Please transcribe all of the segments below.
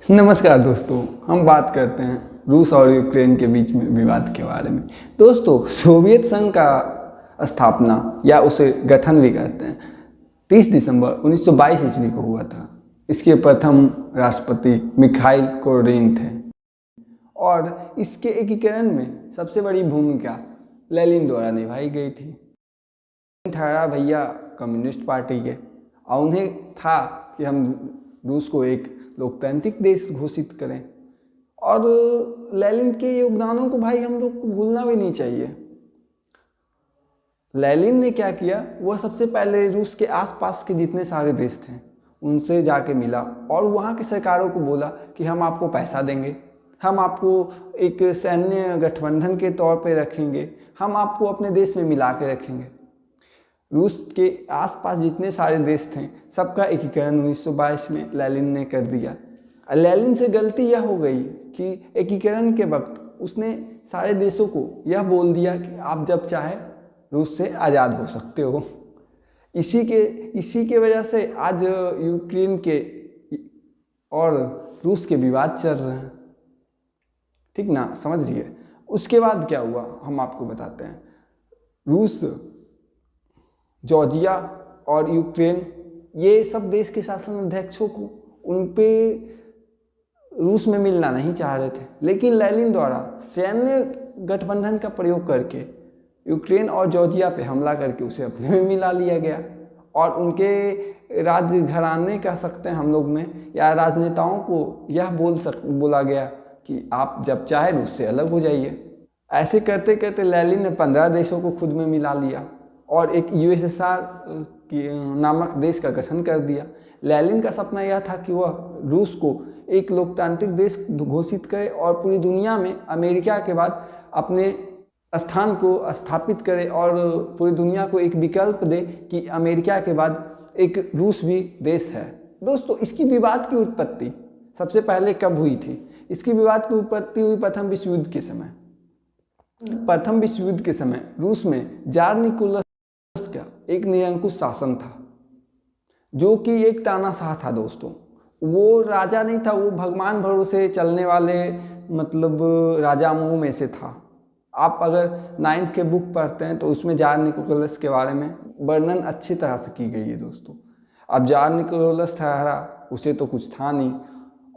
नमस्कार दोस्तों, हम बात करते हैं रूस और यूक्रेन के बीच में विवाद के बारे में। दोस्तों, सोवियत संघ का स्थापना या उसे गठन भी कहते हैं 30 दिसंबर 1922 ईस्वी को हुआ था। इसके प्रथम राष्ट्रपति मिखाइल कोरिन थे और इसके एकीकरण में सबसे बड़ी भूमिका लेनिन द्वारा निभाई गई थी। ठहरा भैया कम्युनिस्ट पार्टी के और उन्हें था कि हम रूस को एक लोकतांत्रिक देश घोषित करें और लेनिन के योगदानों को भाई हम लोग को भूलना भी नहीं चाहिए। लेनिन ने क्या किया, वह सबसे पहले रूस के आसपास के जितने सारे देश थे उनसे जाके मिला और वहाँ की सरकारों को बोला कि हम आपको पैसा देंगे, हम आपको एक सैन्य गठबंधन के तौर पे रखेंगे, हम आपको अपने देश में मिला के रखेंगे। रूस के आसपास जितने सारे देश थे सबका एकीकरण 1922 में लेनिन ने कर दिया। लेनिन से गलती यह हो गई कि एकीकरण के वक्त उसने सारे देशों को यह बोल दिया कि आप जब चाहे रूस से आज़ाद हो सकते हो। इसी के वजह से आज यूक्रेन के और रूस के विवाद चल रहे हैं, ठीक ना, समझिए। उसके बाद क्या हुआ हम आपको बताते हैं। रूस, जॉर्जिया और यूक्रेन, ये सब देश के शासन अध्यक्षों को उन पे रूस में मिलना नहीं चाह रहे थे, लेकिन लेनिन द्वारा सैन्य गठबंधन का प्रयोग करके यूक्रेन और जॉर्जिया पे हमला करके उसे अपने में मिला लिया गया और उनके राज घराने कह सकते हैं हम लोग में, या राजनेताओं को यह बोला गया कि आप जब चाहे रूस से अलग हो जाइए। ऐसे करते करते लेनिन ने 15 देशों को खुद में मिला लिया और एक यूएसएसआर नामक देश का गठन कर दिया। लेनिन का सपना यह था कि वह रूस को एक लोकतांत्रिक देश घोषित करे और पूरी दुनिया में अमेरिका के बाद अपने स्थान को स्थापित करे और पूरी दुनिया को एक विकल्प दे कि अमेरिका के बाद एक रूस भी देश है। दोस्तों, इसकी विवाद की उत्पत्ति सबसे पहले कब हुई थी? इसकी विवाद की उत्पत्ति हुई प्रथम विश्व युद्ध के समय। प्रथम विश्व युद्ध के समय रूस में जार निकोलस का एक निरंकुश शासन था, जो कि एक तानाशाह था। दोस्तों, वो राजा नहीं था, वो भगवान भरोसे चलने वाले मतलब राजा मुँह में से था। आप अगर 9th के बुक पढ़ते हैं तो उसमें जार निकोलस के बारे में वर्णन अच्छी तरह से की गई है। दोस्तों, अब जार निकोलस ठहरा, उसे तो कुछ था नहीं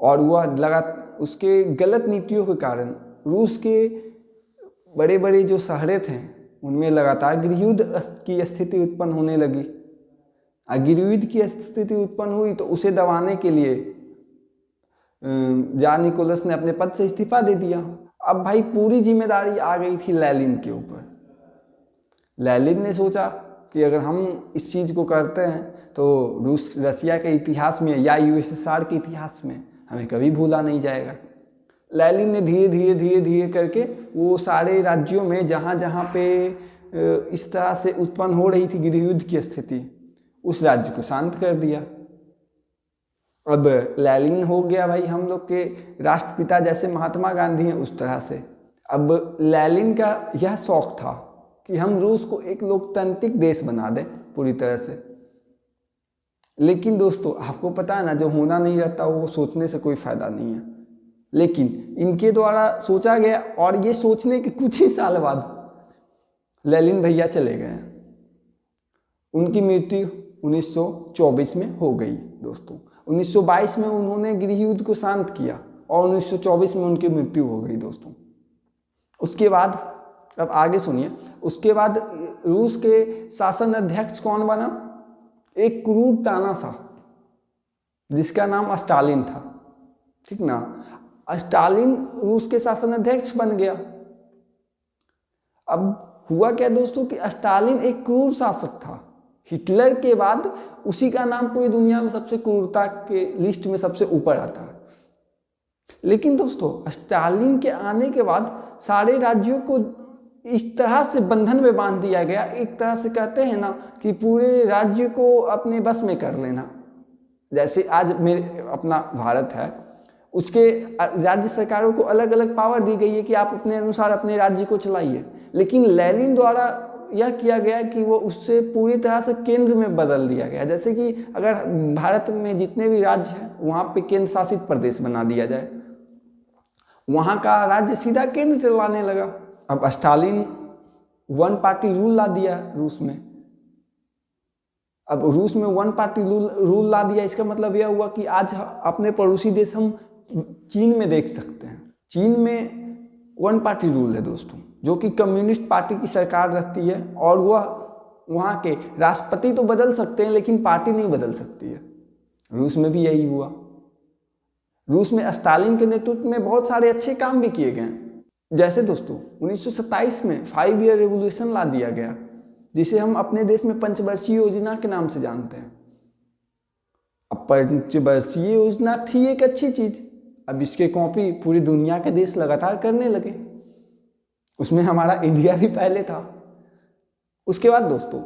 और वह उसके गलत नीतियों के कारण रूस के बड़े बड़े जो शहरें थे उनमें लगातार गृहयुद्ध की स्थिति उत्पन्न होने लगी। गृहयुद्ध की स्थिति उत्पन्न हुई तो उसे दबाने के लिए जार निकोलस ने अपने पद से इस्तीफा दे दिया। अब भाई पूरी जिम्मेदारी आ गई थी लेनिन के ऊपर। लेनिन ने सोचा कि अगर हम इस चीज़ को करते हैं तो रसिया के इतिहास में या यूएसएसआर के इतिहास में हमें कभी भूला नहीं जाएगा। लेनिन ने धीरे धीरे करके वो सारे राज्यों में जहाँ जहाँ पे इस तरह से उत्पन्न हो रही थी गृहयुद्ध की स्थिति, उस राज्य को शांत कर दिया। अब लेनिन हो गया भाई हम लोग के राष्ट्रपिता, जैसे महात्मा गांधी हैं उस तरह से। अब लेनिन का यह शौक था कि हम रूस को एक लोकतांत्रिक देश बना दें पूरी तरह से। लेकिन दोस्तों, आपको पता है ना, जो होना नहीं रहता वो सोचने से कोई फायदा नहीं है। लेकिन इनके द्वारा सोचा गया और ये सोचने के कुछ ही साल बाद लेनिन भैया चले गए। उनकी मृत्यु 1924 में हो गई। दोस्तों, 1922 में उन्होंने गृहयुद्ध को शांत किया और 1924 में उनकी मृत्यु हो गई। दोस्तों, उसके बाद अब आगे सुनिए। उसके बाद रूस के शासन अध्यक्ष कौन बना? एक क्रूर तानाशाह जिसका नाम स्टालिन था, ठीक ना। स्टालिन रूस के शासन अध्यक्ष बन गया। अब हुआ क्या दोस्तों कि स्टालिन एक क्रूर शासक था। हिटलर के बाद उसी का नाम पूरी दुनिया में सबसे क्रूरता के लिस्ट में सबसे ऊपर आता है। लेकिन दोस्तों, स्टालिन के आने के बाद सारे राज्यों को इस तरह से बंधन में बांध दिया गया, एक तरह से कहते हैं ना कि पूरे राज्य को अपने बस में कर लेना। जैसे आज अपना भारत है, उसके राज्य सरकारों को अलग अलग पावर दी गई है कि आप अपने अनुसार अपने राज्य को चलाइए। लेकिन लेनिन द्वारा यह किया गया कि वो उससे पूरी तरह से केंद्र में बदल दिया गया। जैसे कि अगर भारत में जितने भी राज्य हैं वहाँ पे केंद्र शासित प्रदेश बना दिया जाए, वहाँ का राज्य सीधा केंद्र चलाने लगा। अब स्टालिन वन पार्टी रूल ला दिया रूस में। अब रूस में वन पार्टी रूल ला दिया, इसका मतलब यह हुआ कि आज अपने पड़ोसी देश हम चीन में देख सकते हैं। चीन में वन पार्टी रूल है दोस्तों, जो कि कम्युनिस्ट पार्टी की सरकार रहती है और वह वहाँ के राष्ट्रपति तो बदल सकते हैं लेकिन पार्टी नहीं बदल सकती है। रूस में भी यही हुआ। रूस में स्टालिन के नेतृत्व में बहुत सारे अच्छे काम भी किए गए, जैसे दोस्तों 1927 में 5 ईयर रेवोल्यूशन ला दिया गया, जिसे हम अपने देश में पंचवर्षीय योजना के नाम से जानते हैं। अब पंचवर्षीय योजना थी एक अच्छी चीज, अब इसके कॉपी पूरी दुनिया के देश लगातार करने लगे। उसमें हमारा इंडिया भी पहले था। उसके बाद दोस्तों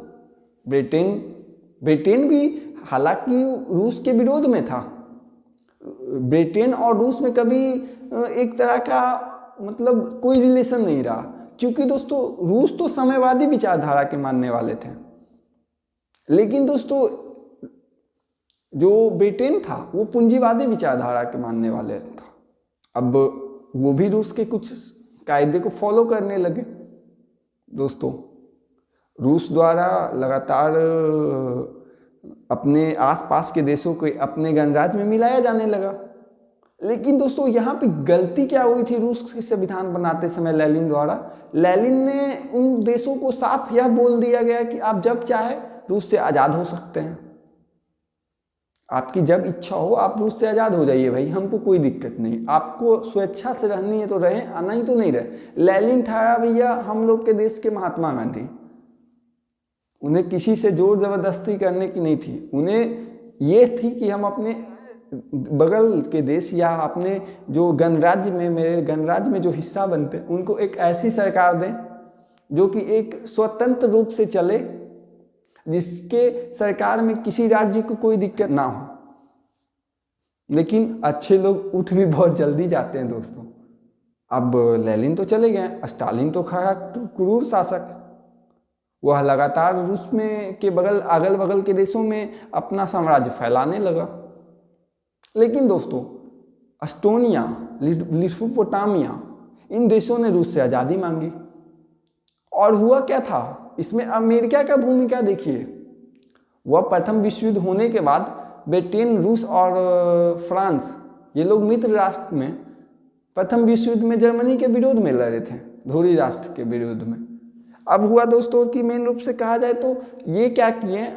ब्रिटेन भी हालांकि रूस के विरोध में था। ब्रिटेन और रूस में कभी एक तरह का मतलब कोई रिलेशन नहीं रहा, क्योंकि दोस्तों रूस तो साम्यवादी विचारधारा के मानने वाले थे, लेकिन दोस्तों जो ब्रिटेन था वो पूंजीवादी विचारधारा के मानने वाले था। अब वो भी रूस के कुछ कायदे को फॉलो करने लगे। दोस्तों रूस द्वारा लगातार अपने आसपास के देशों को अपने गणराज्य में मिलाया जाने लगा। लेकिन दोस्तों यहाँ पे गलती क्या हुई थी रूस के संविधान बनाते समय लेनिन द्वारा? लेनिन ने उन देशों को साफ यह बोल दिया गया कि आप जब चाहे रूस से आज़ाद हो सकते हैं, आपकी जब इच्छा हो आप रूस से आज़ाद हो जाइए भाई, हमको कोई दिक्कत नहीं, आपको स्वेच्छा से रहनी है तो रहे, नहीं तो नहीं रहे। लेनिन था भैया हम लोग के देश के महात्मा गांधी, उन्हें किसी से जोर जबरदस्ती करने की नहीं थी। उन्हें ये थी कि हम अपने बगल के देश या अपने जो गणराज्य में, मेरे गणराज्य में जो हिस्सा बनते हैं, उनको एक ऐसी सरकार दें जो कि एक स्वतंत्र रूप से चले, जिसके सरकार में किसी राज्य को कोई दिक्कत ना हो। लेकिन अच्छे लोग उठ भी बहुत जल्दी जाते हैं दोस्तों। अब लेनिन तो चले गए, स्टालिन तो खड़ा क्रूर शासक, वह लगातार रूस में के अगल बगल के देशों में अपना साम्राज्य फैलाने लगा। लेकिन दोस्तों एस्टोनिया, लिथुआनिया, इन देशों ने रूस से आज़ादी मांगी। और हुआ क्या था इसमें? अमेरिका का भूमिका देखिए। वह प्रथम विश्व युद्ध होने के बाद ब्रिटेन, रूस और फ्रांस, ये लोग मित्र राष्ट्र में प्रथम विश्व युद्ध में जर्मनी के विरोध में लड़े थे, धुरी राष्ट्र के विरोध में। अब हुआ दोस्तों कि मेन रूप से कहा जाए तो ये क्या किए,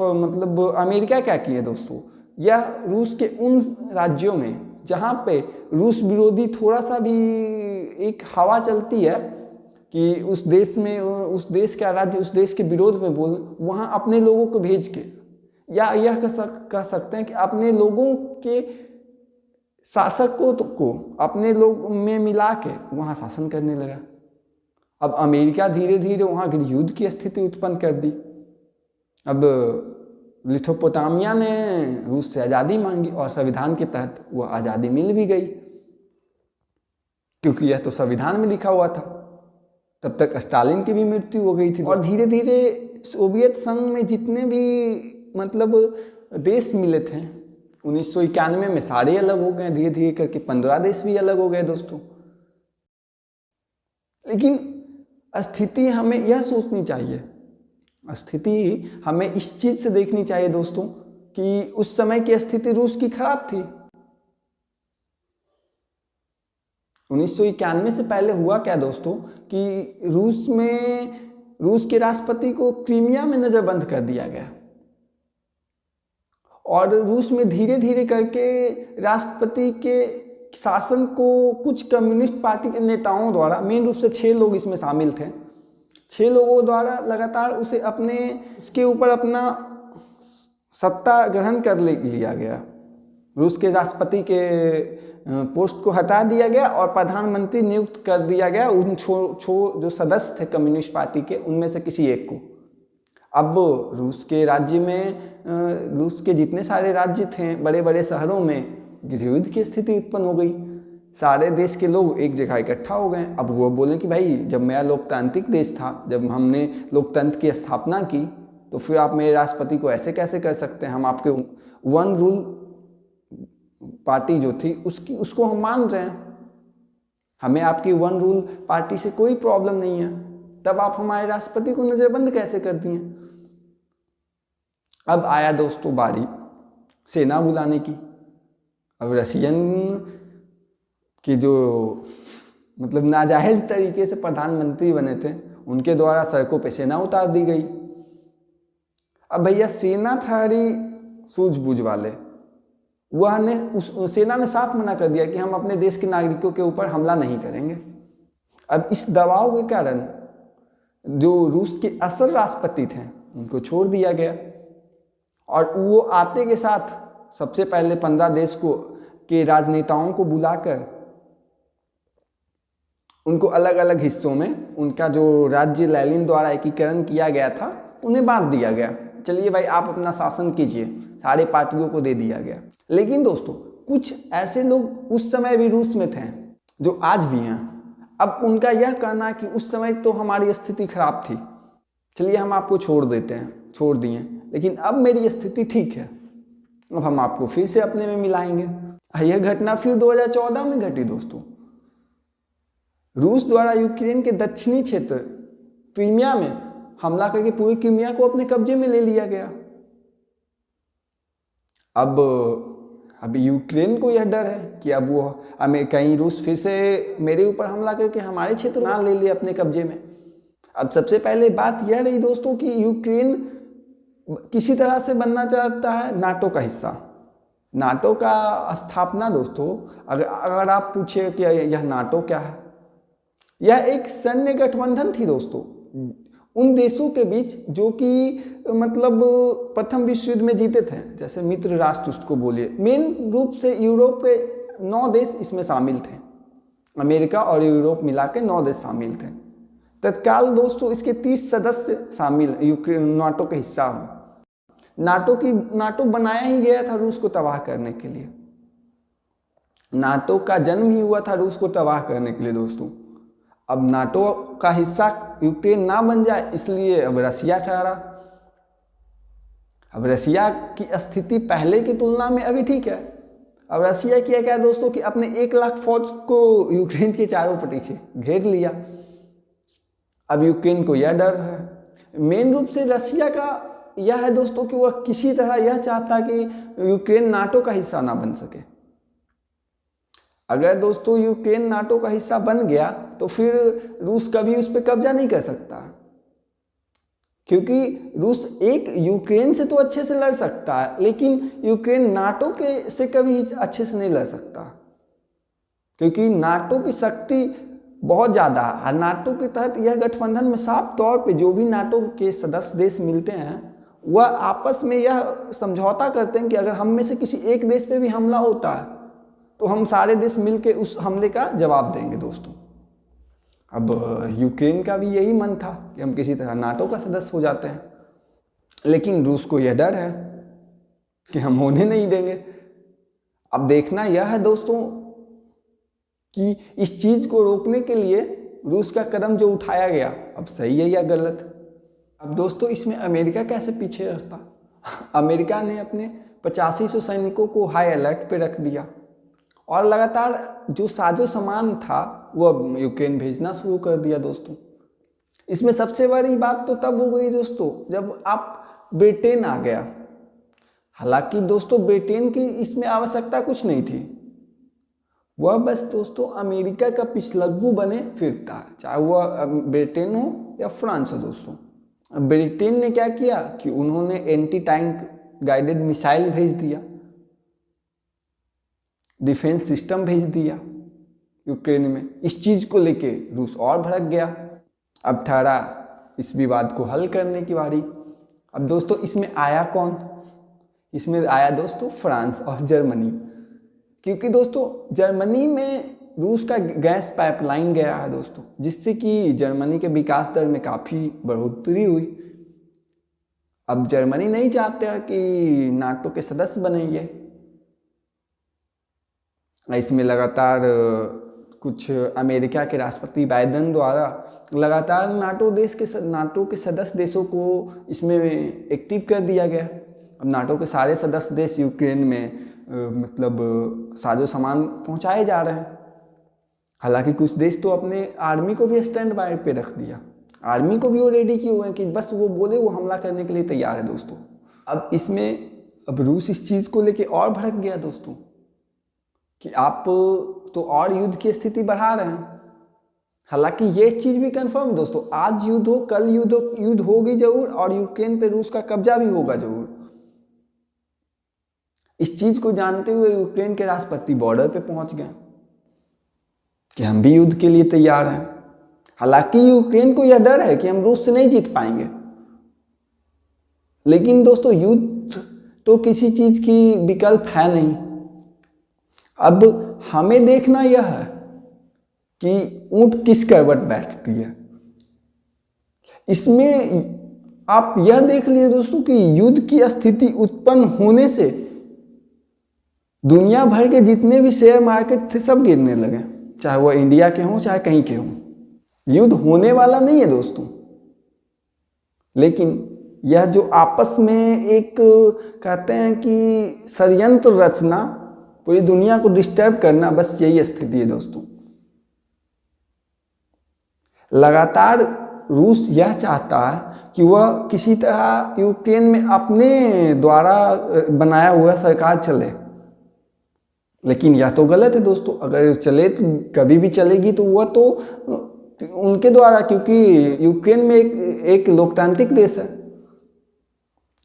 मतलब अमेरिका क्या किए दोस्तों, यह रूस के उन राज्यों में जहाँ पे रूस विरोधी थोड़ा सा भी एक हवा चलती है कि उस देश में, उस देश का राज्य उस देश के विरोध में बोल, वहाँ अपने लोगों को भेज के, या यह कह सकते हैं कि अपने लोगों के शासक को अपने लोग में मिला के वहाँ शासन करने लगा। अब अमेरिका धीरे धीरे वहाँ गृहयुद्ध की स्थिति उत्पन्न कर दी। अब लिथुआनिया ने रूस से आज़ादी मांगी और संविधान के तहत वह आज़ादी मिल भी गई, क्योंकि यह तो संविधान में लिखा हुआ था। तब तक स्टालिन की भी मृत्यु हो गई थी। और धीरे धीरे सोवियत संघ में जितने भी मतलब देश मिले थे 1991 में सारे अलग हो गए, धीरे धीरे करके 15 देश भी अलग हो गए दोस्तों। लेकिन स्थिति हमें यह सोचनी चाहिए, स्थिति हमें इस चीज से देखनी चाहिए दोस्तों कि उस समय की स्थिति रूस की खराब थी। 1991 से पहले हुआ क्या दोस्तों कि रूस के राष्ट्रपति को क्रीमिया में नजरबंद कर दिया गया, और रूस में धीरे धीरे करके राष्ट्रपति के शासन को कुछ कम्युनिस्ट पार्टी के नेताओं द्वारा, मेन रूप से 6 लोग इसमें शामिल थे, 6 लोगों द्वारा लगातार उसके ऊपर अपना सत्ता ग्रहण कर लिया गया। रूस के राष्ट्रपति के पोस्ट को हटा दिया गया और प्रधानमंत्री नियुक्त कर दिया गया उन जो सदस्य थे कम्युनिस्ट पार्टी के, उनमें से किसी एक को। अब रूस के राज्य में, रूस के जितने सारे राज्य थे बड़े बड़े शहरों में गृहयुद्ध की स्थिति उत्पन्न हो गई। सारे देश के लोग एक जगह इकट्ठा हो गए। अब वो बोले कि भाई जब मेरा लोकतांत्रिक देश था, जब हमने लोकतंत्र की स्थापना की, तो फिर आप मेरे राष्ट्रपति को ऐसे कैसे कर सकते हैं। हम आपके वन रूल पार्टी जो थी उसको हम मान रहे हैं, हमें आपकी वन रूल पार्टी से कोई प्रॉब्लम नहीं है, तब आप हमारे राष्ट्रपति को नज़रबंद कैसे कर दिए। अब आया दोस्तों बारी सेना बुलाने की। अब रशियन की जो मतलब नाजायज तरीके से प्रधानमंत्री बने थे, उनके द्वारा सड़कों पे सेना उतार दी गई। अब भैया सेना थारी सूझबूझ वाले, वह ने उस सेना ने साफ मना कर दिया कि हम अपने देश के नागरिकों के ऊपर हमला नहीं करेंगे। अब इस दबाव के कारण जो रूस के असल राष्ट्रपति थे उनको छोड़ दिया गया, और वो आते के साथ सबसे पहले 15 देश को के राजनेताओं को बुलाकर उनको अलग अलग हिस्सों में उनका जो राज्य लेनिन द्वारा एकीकरण किया गया था उन्हें बांट दिया गया। चलिए भाई आप अपना शासन कीजिए, सारे पार्टियों को दे दिया गया। लेकिन दोस्तों कुछ ऐसे लोग उस समय भी रूस में थे जो आज भी हैं। अब उनका यह कहना कि उस समय तो हमारी स्थिति खराब थी, चलिए हम आपको छोड़ देते हैं, छोड़ दिए, लेकिन अब मेरी स्थिति ठीक है, अब हम आपको फिर से अपने में मिलाएंगे। यह घटना फिर 2014 में घटी दोस्तों। रूस द्वारा यूक्रेन के दक्षिणी क्षेत्र क्रीमिया में हमला करके पूरी क्रीमिया को अपने कब्जे में ले लिया गया। अब यूक्रेन को यह डर है कि अब वो कहीं रूस फिर से मेरे ऊपर हमला करके हमारे क्षेत्र ना ले ले अपने कब्जे में। अब सबसे पहले बात यह रही दोस्तों कि यूक्रेन किसी तरह से बनना चाहता है नाटो का हिस्सा। नाटो का स्थापना दोस्तों, अगर आप पूछे कि यह नाटो क्या है, यह एक सैन्य गठबंधन थी दोस्तों उन देशों के बीच जो कि मतलब प्रथम विश्व युद्ध में जीते थे, जैसे मित्र राष्ट्र उसको बोलिए। मेन रूप से यूरोप के 9 देश इसमें शामिल थे, अमेरिका और यूरोप मिला के 9 देश शामिल थे। तत्काल दोस्तों इसके 30 सदस्य शामिल यूक्रेन नाटो का हिस्सा हुए। नाटो बनाया ही गया था रूस को तबाह करने के लिए। नाटो का जन्म ही हुआ था रूस को तबाह करने के लिए दोस्तों। अब नाटो का हिस्सा यूक्रेन ना बन जाए इसलिए अब रसिया ठहरा। अब रसिया की स्थिति पहले की तुलना में अभी ठीक है। अब रसिया किया क्या दोस्तों कि अपने 1 लाख फौज को यूक्रेन के चारों पट्टी से घेर लिया। अब यूक्रेन को यह डर है, मेन रूप से रसिया का यह है दोस्तों कि वह किसी तरह यह चाहता कि यूक्रेन नाटो का हिस्सा ना बन सके। अगर दोस्तों यूक्रेन नाटो का हिस्सा बन गया तो फिर रूस कभी उस पर कब्जा नहीं कर सकता, क्योंकि रूस एक यूक्रेन से तो अच्छे से लड़ सकता है, लेकिन यूक्रेन नाटो के से कभी अच्छे से नहीं लड़ सकता, क्योंकि नाटो की शक्ति बहुत ज़्यादा है। नाटो के तहत यह गठबंधन में साफ तौर पे जो भी नाटो के सदस्य देश मिलते हैं वह आपस में यह समझौता करते हैं कि अगर हम में से किसी एक देश पे भी हमला होता है तो हम सारे देश मिलके उस हमले का जवाब देंगे दोस्तों। अब यूक्रेन का भी यही मन था कि हम किसी तरह नाटो का सदस्य हो जाते हैं, लेकिन रूस को यह डर है कि हम होने नहीं देंगे। अब देखना यह है दोस्तों कि इस चीज़ को रोकने के लिए रूस का कदम जो उठाया गया अब सही है या गलत। अब दोस्तों इसमें अमेरिका कैसे पीछे रहता। अमेरिका ने अपने 8500 सैनिकों को हाई अलर्ट पे रख दिया और लगातार जो साजो सामान था वो यूक्रेन भेजना शुरू कर दिया दोस्तों। इसमें सबसे बड़ी बात तो तब हो गई दोस्तों जब आप ब्रिटेन आ गया। हालांकि दोस्तों ब्रिटेन की इसमें आवश्यकता कुछ नहीं थी, वह बस दोस्तों अमेरिका का पिछलग्गू बने फिरता है, चाहे वह ब्रिटेन हो या फ्रांस हो दोस्तों। ब्रिटेन ने क्या किया कि उन्होंने एंटी टैंक गाइडेड मिसाइल भेज दिया, डिफेंस सिस्टम भेज दिया यूक्रेन में। इस चीज़ को लेके रूस और भड़क गया। अब ठहरा इस विवाद को हल करने की बारी। अब दोस्तों इसमें आया कौन? इसमें आया दोस्तों फ्रांस और जर्मनी, क्योंकि दोस्तों जर्मनी में रूस का गैस पाइपलाइन गया है दोस्तों, जिससे कि जर्मनी के विकास दर में काफ़ी बढ़ोतरी हुई। अब जर्मनी नहीं चाहते कि नाटो के सदस्य बने ये। इसमें लगातार कुछ अमेरिका के राष्ट्रपति बाइडेन द्वारा लगातार नाटो के सदस्य देशों को इसमें एक्टिव कर दिया गया। अब नाटो के सारे सदस्य देश यूक्रेन में मतलब साजो सामान पहुंचाए जा रहे हैं। हालांकि कुछ देश तो अपने आर्मी को भी स्टैंड बाय पे रख दिया, आर्मी को भी वो रेडी किए हुए हैं कि बस वो बोले वो हमला करने के लिए तैयार है दोस्तों। अब रूस इस चीज़ को लेके और भड़क गया दोस्तों कि आप तो और युद्ध की स्थिति बढ़ा रहे हैं। हालांकि ये चीज़ भी कंफर्म दोस्तों, आज युद्ध हो कल युद्ध होगी जरूर, और यूक्रेन पे रूस का कब्जा भी होगा जरूर। इस चीज़ को जानते हुए यूक्रेन के राष्ट्रपति बॉर्डर पे पहुंच गए कि हम भी युद्ध के लिए तैयार हैं। हालांकि यूक्रेन को यह डर है कि हम रूस से नहीं जीत पाएंगे, लेकिन दोस्तों युद्ध तो किसी चीज़ की विकल्प है नहीं। अब हमें देखना यह है कि ऊंट किस करवट बैठती है। इसमें आप यह देख लीजिए दोस्तों कि युद्ध की स्थिति उत्पन्न होने से दुनिया भर के जितने भी शेयर मार्केट थे सब गिरने लगे, चाहे वो इंडिया के हों चाहे कहीं के हों। युद्ध होने वाला नहीं है दोस्तों, लेकिन यह जो आपस में एक कहते हैं कि षड्यंत्र रचना, पूरी दुनिया को डिस्टर्ब करना, बस यही स्थिति है दोस्तों। लगातार रूस यह चाहता है कि वह किसी तरह यूक्रेन में अपने द्वारा बनाया हुआ सरकार चले, लेकिन यह तो गलत है दोस्तों। अगर चले तो कभी भी चलेगी तो वह तो उनके द्वारा, क्योंकि यूक्रेन में एक लोकतांत्रिक देश है,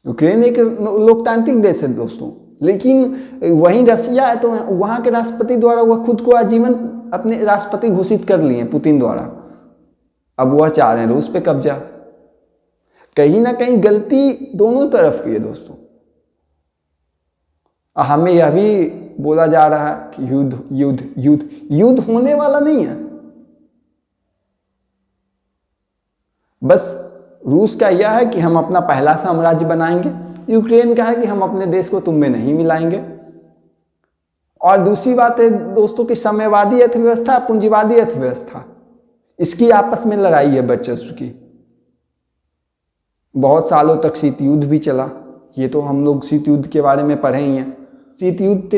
यूक्रेन एक लोकतांत्रिक देश है दोस्तों। लेकिन वहीं रसिया है तो वहाँ के राष्ट्रपति द्वारा वह खुद को आजीवन अपने राष्ट्रपति घोषित कर लिए पुतिन द्वारा। अब वह चाह रहे हैं रूस पे कब्जा। कहीं ना कहीं गलती दोनों तरफ की है दोस्तों। हमें यह भी बोला जा रहा है कि युद्ध युद्ध युद्ध युद्ध होने वाला नहीं है। बस रूस का यह है कि हम अपना पहला साम्राज्य बनाएंगे, यूक्रेन का है कि हम अपने देश को तुम में नहीं मिलाएंगे। और दूसरी बात है दोस्तों कि साम्यवादी अर्थव्यवस्था, पूंजीवादी अर्थव्यवस्था, इसकी आपस में लड़ाई है वर्चस्व की। बहुत सालों तक शीत युद्ध भी चला, ये तो हम लोग शीत युद्ध के बारे में पढ़े ही हैं। शीत युद्ध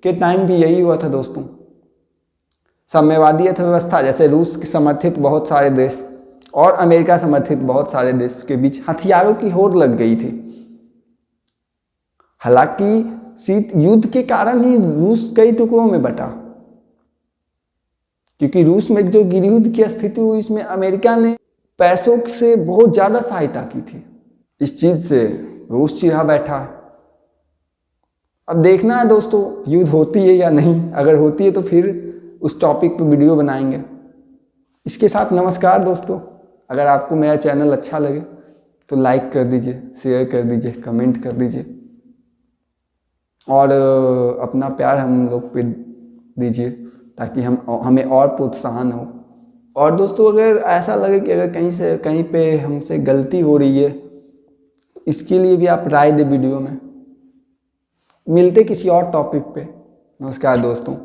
के टाइम भी यही हुआ था दोस्तों। साम्यवादी अर्थव्यवस्था, जैसे रूस के समर्थित बहुत सारे देश और अमेरिका समर्थित बहुत सारे देश के बीच हथियारों की होड़ लग गई थी। हालांकि शीत युद्ध के कारण ही रूस कई टुकड़ों में बटा, क्योंकि रूस में जो गृहयुद्ध की स्थिति हुई इसमें अमेरिका ने पैसों से बहुत ज़्यादा सहायता की थी। इस चीज़ से रूस चिढ़ा बैठा है। अब देखना है दोस्तों युद्ध होती है या नहीं। अगर होती है तो फिर उस टॉपिक पर वीडियो बनाएंगे। इसके साथ नमस्कार दोस्तों। अगर आपको मेरा चैनल अच्छा लगे तो लाइक कर दीजिए, शेयर कर दीजिए, कमेंट कर दीजिए और अपना प्यार हम लोग पे दीजिए ताकि हमें और प्रोत्साहन हो। और दोस्तों अगर ऐसा लगे कि अगर कहीं पे हमसे गलती हो रही है, इसके लिए भी आप राय दे वीडियो में। मिलते किसी और टॉपिक पे। नमस्कार दोस्तों।